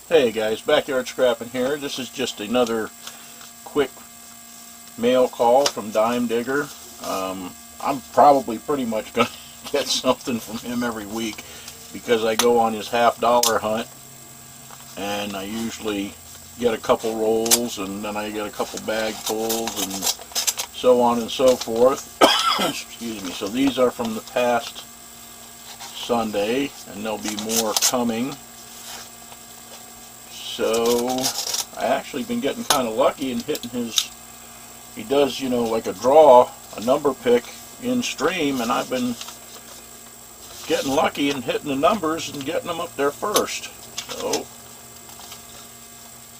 Hey guys, Backyard Scrapping here. This is just another quick mail call from Dime Digger. I'm probably pretty much going to get something from him every week because I go on his $50 hunt and I usually get a couple rolls and then I get a couple bagfuls and so on and so forth. Excuse me. So these are from the past Sunday and there'll be more coming. So I actually been getting kind of lucky and hitting his, he does, you know, like a draw, a number pick in stream, and I've been getting lucky and hitting the numbers and getting them up there first. So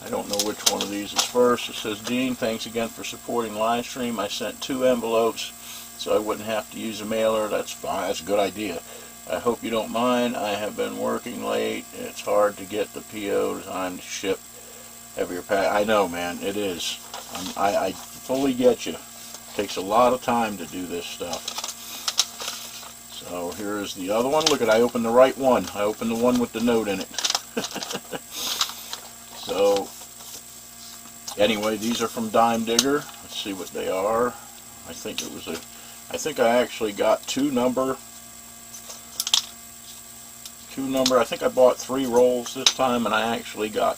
I don't know which one of these is first. It says, Dean, thanks again for supporting live stream. I sent 2 envelopes so I wouldn't have to use a mailer. That's fine. That's a good idea. I hope you don't mind. I have been working late. It's hard to get the PO time to ship heavier pack. I know, man. It is. I fully get you. It takes a lot of time to do this stuff. So here's the other one. Look at, I opened the right one. I opened the one with the note in it. So anyway, these are from Dime Digger. Let's see what they are. I think it was I think I actually got two number. I think I bought 3 rolls this time, and I actually got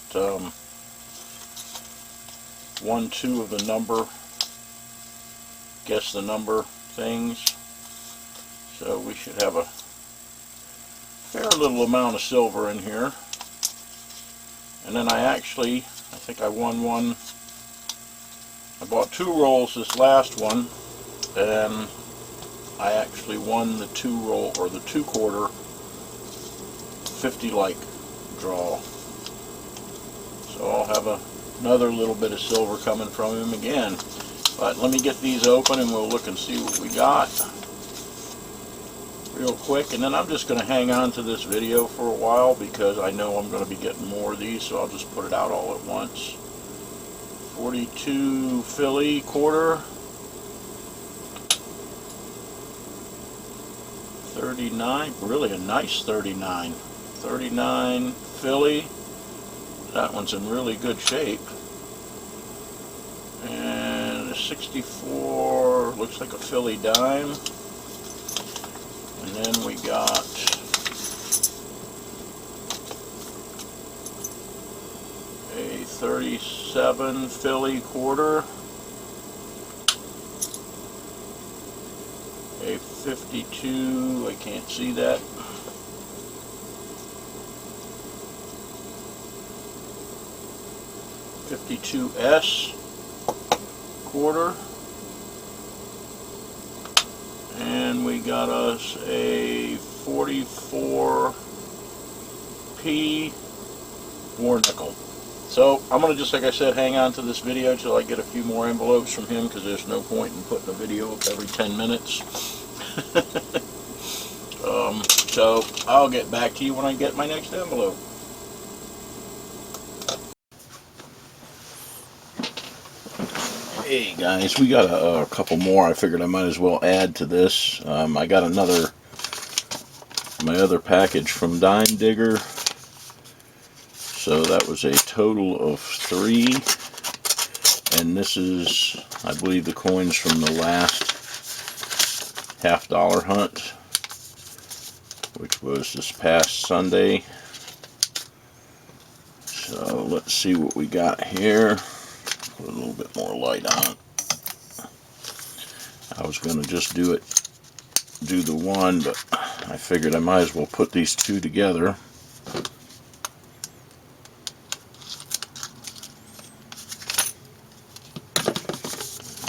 1, 2 of the number, guess the number things. So we should have a fair little amount of silver in here. And then I think I won one. I bought 2 rolls this last one, and I actually won the 2 roll, or the 2 quarter 50 like draw. So I'll have another little bit of silver coming from him again. But let me get these open and we'll look and see what we got real quick. And then I'm just going to hang on to this video for a while because I know I'm going to be getting more of these, so I'll just put it out all at once. 42 Philly quarter. 39, really a nice 39. 39 Philly. That one's in really good shape. And a 64 looks like a Philly dime. And then we got a 37 Philly quarter. A 52, I can't see that. $52S quarter, and we got us a 44P war nickel. So I'm going to just, like I said, hang on to this video until I get a few more envelopes from him, because there's no point in putting a video up every 10 minutes. So I'll get back to you when I get my next envelope. Hey guys, we got a couple more. I figured I might as well add to this. I got my other package from Dime Digger. So that was a total of 3. And this is, I believe, the coins from the last $50 hunt, which was this past Sunday. So let's see what we got here. Put a little bit more light on. I was going to just do the one, but I figured I might as well put these 2 together.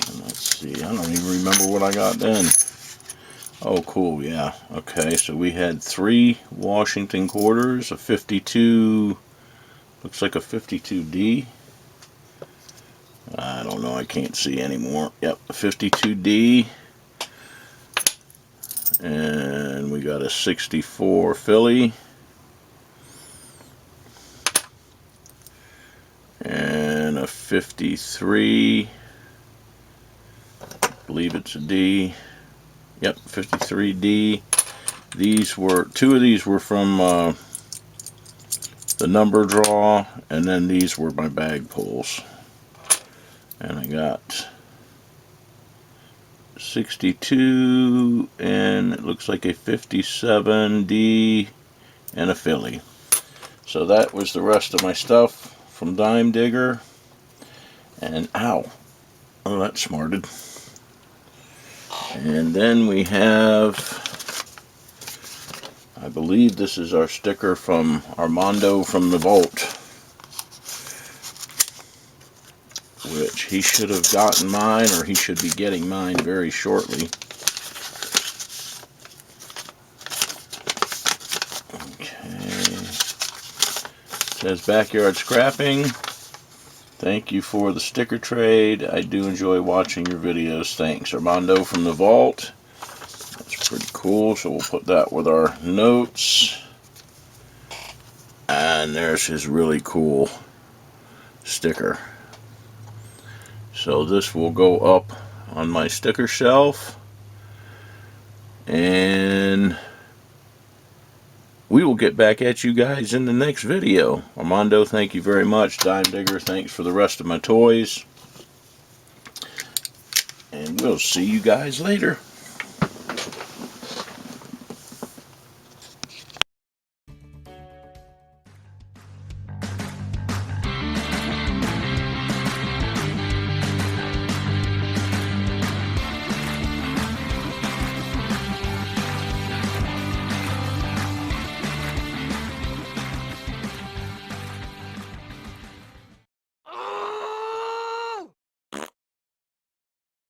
And let's see, I don't even remember what I got then. Oh, cool, yeah. Okay, so we had 3 Washington quarters, a 52, looks like a 52D. I don't know, I can't see anymore. Yep, a 52D. And we got a 64 Philly. And a 53. I believe it's a D. Yep, 53D. These were, 2 of these were from the number draw, and then these were my bag pulls. And I got 62, and it looks like a 57D and a Philly. So that was the rest of my stuff from Dime Digger. And ow, oh, that smarted. And then we have, I believe this is our sticker from Armando from the vault, which he should have gotten mine, or he should be getting mine very shortly. Okay. It says Backyard Scrapping. Thank you for the sticker trade. I do enjoy watching your videos. Thanks, Armando from the vault. That's pretty cool, so we'll put that with our notes. And there's his really cool sticker. So this will go up on my sticker shelf, and we will get back at you guys in the next video. Armando, thank you very much. Dime Digger, thanks for the rest of my toys. And we'll see you guys later.